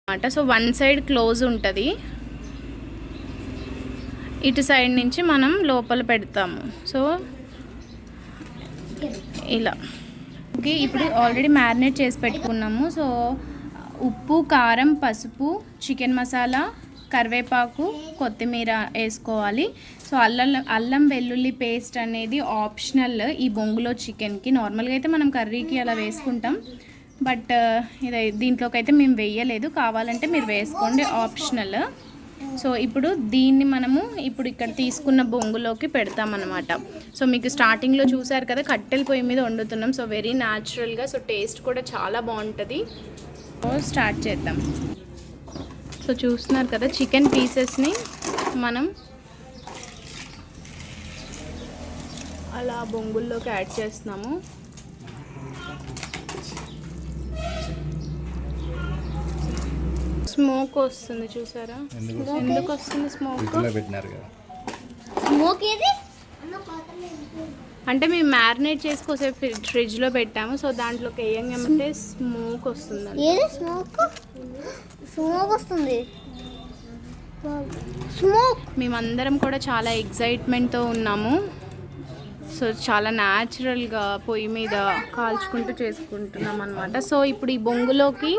అన్నమాట. So one side close ఉంటుంది, ఇటు సైడ్ నుంచి మనం లోపల పెడతాము. సో ఇలా ఇప్పుడు ఆల్రెడీ మ్యారినేట్ చేసి పెట్టుకున్నాము. సో ఉప్పు, కారం, పసుపు, చికెన్ మసాలా, కరివేపాకు, కొత్తిమీర వేసుకోవాలి. సో అల్లం వెల్లుల్లి పేస్ట్ అనేది ఆప్షనల్ ఈ బొంగులో చికెన్కి. నార్మల్గా అయితే మనం కర్రీకి అలా వేసుకుంటాం, బట్ ఇది దీంట్లోకి అయితే మేము వేయలేదు. కావాలంటే మీరు వేసుకోండి, ఆప్షనల్. సో ఇప్పుడు దీన్ని మనము ఇక్కడ తీసుకున్న బొంగులోకి పెడతామన్నమాట. సో మీకు స్టార్టింగ్లో చూసారు కదా, కట్టెల పొయ్యి మీద వండుతున్నాం. సో వెరీ న్యాచురల్గా, సో టేస్ట్ కూడా చాలా బాగుంటుంది. సో స్టార్ట్ చేద్దాం. సో చూస్తున్నారు కదా, చికెన్ పీసెస్ని మనం అలా బొంగుల్లోకి యాడ్ చేస్తున్నాము. స్మోక్ వస్తుంది, చూసారా? ఎందుకు వస్తుంది స్మోక్? అంటే మేము మ్యారినేట్ చేసుకోసే ఫ్రిడ్జ్లో పెట్టాము. సో దాంట్లోకి వేయంగానే స్మోక్ వస్తుంది. మేమందరం కూడా చాలా ఎక్సైట్మెంట్తో ఉన్నాము. సో చాలా న్యాచురల్గా పొయ్యి మీద కాల్చుకుంటూ చేసుకుంటున్నాం అన్నమాట. సో ఇప్పుడు ఈ బొంగులోకి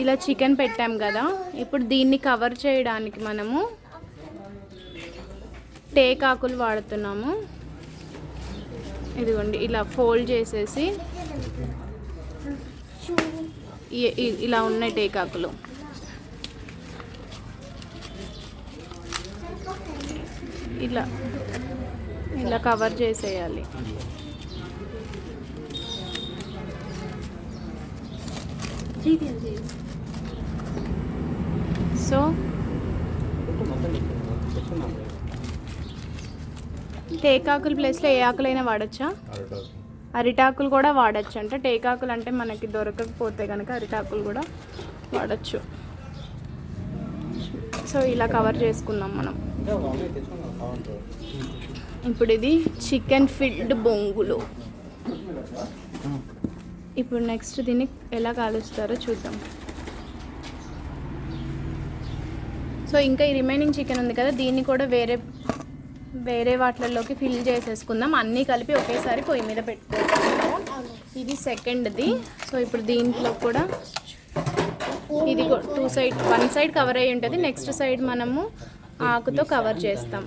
ఇలా చికెన్ పెట్టాం కదా, ఇప్పుడు దీన్ని కవర్ చేయడానికి మనము టేకాకులు వాడుతున్నాము. ఇదిగోండి, ఇలా ఫోల్డ్ చేసేసి ఇలా ఉన్నాయి టేకాకులు. ఇలా ఇలా కవర్ చేసేయాలి. సో టేకాకుల ప్లేస్లో ఏ ఆకులైనా వాడచ్చా? అరిటాకులు కూడా వాడచ్చు. అంటే టేకాకులు అంటే మనకి దొరకకపోతే కనుక అరిటాకులు కూడా వాడచ్చు. సో ఇలా కవర్ చేసుకుందాం మనం. ఇప్పుడు ఇది చికెన్ ఫిల్డ్ బొంగులు. ఇప్పుడు నెక్స్ట్ దీన్ని ఎలా కాలుస్తారో చూద్దాం. సో ఇంకా ఈ రిమైనింగ్ చికెన్ ఉంది కదా, దీన్ని కూడా వేరే వాటిల్లోకి ఫిల్ చేసేసుకుందాం. అన్నీ కలిపి ఒకేసారి పొయ్యి మీద పెట్టుకుంటాము. ఇది సెకండ్ది. సో ఇప్పుడు దీంట్లో కూడా ఇది వన్ సైడ్ కవర్ అయ్యి ఉంటుంది, నెక్స్ట్ సైడ్ మనము ఆకుతో కవర్ చేస్తాం.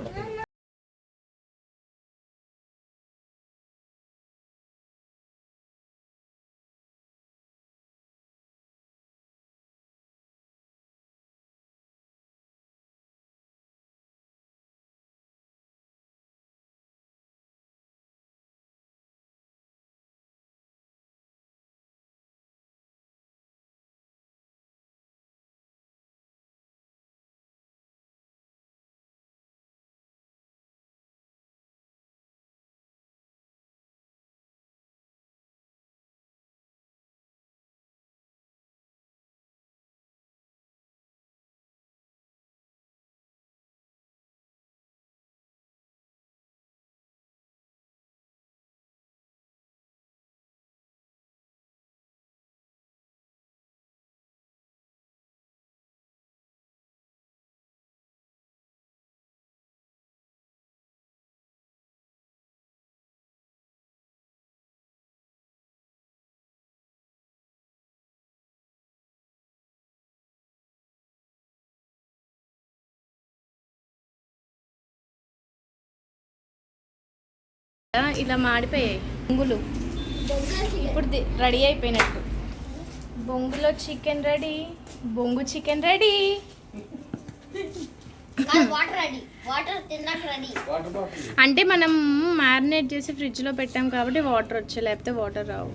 ఇలా మాడిపోయాయి బొంగులు. ఇప్పుడు రెడీ అయిపోయినట్టు. బొంగులో చికెన్ రెడీ, బొంగు చికెన్ రెడీ. అంటే మనం మ్యారినేట్ చేసి ఫ్రిడ్జ్లో పెట్టాం కాబట్టి వాటర్ వచ్చాయి, లేకపోతే వాటర్ రావు.